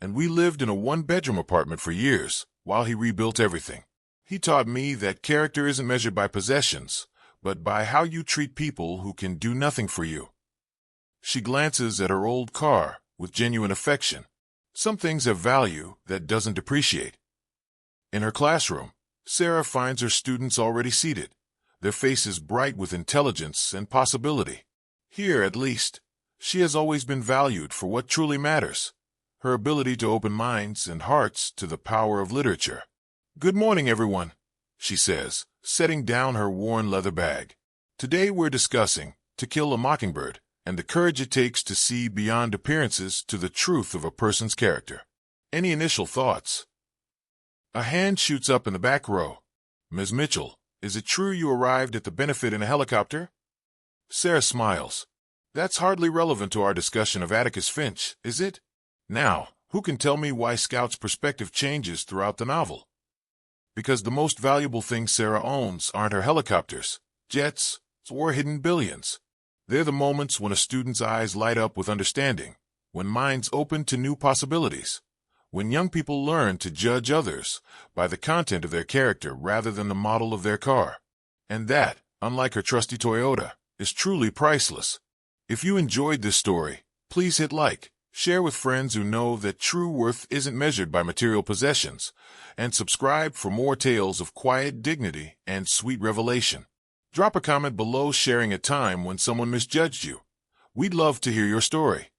and we lived in a one-bedroom apartment for years while he rebuilt everything. He taught me that character isn't measured by possessions, but by how you treat people who can do nothing for you. She glances at her old car with genuine affection. Some things have value that doesn't depreciate. In her classroom, Sarah finds her students already seated, their faces bright with intelligence and possibility. Here, at least, she has always been valued for what truly matters, her ability to open minds and hearts to the power of literature. "Good morning, everyone," she says, setting down her worn leather bag. "Today we're discussing To Kill a Mockingbird and the courage it takes to see beyond appearances to the truth of a person's character. Any initial thoughts?" A hand shoots up in the back row. "Ms. Mitchell, is it true you arrived at the benefit in a helicopter?" Sarah smiles. "That's hardly relevant to our discussion of Atticus Finch, is it? Now, who can tell me why Scout's perspective changes throughout the novel?" Because the most valuable things Sarah owns aren't her helicopters, jets, or hidden billions. They're the moments when a student's eyes light up with understanding, when minds open to new possibilities, when young people learn to judge others by the content of their character rather than the model of their car. And that, unlike her trusty Toyota, is truly priceless. If you enjoyed this story, please hit like, share with friends who know that true worth isn't measured by material possessions, and subscribe for more tales of quiet dignity and sweet revelation. Drop a comment below sharing a time when someone misjudged you. We'd love to hear your story.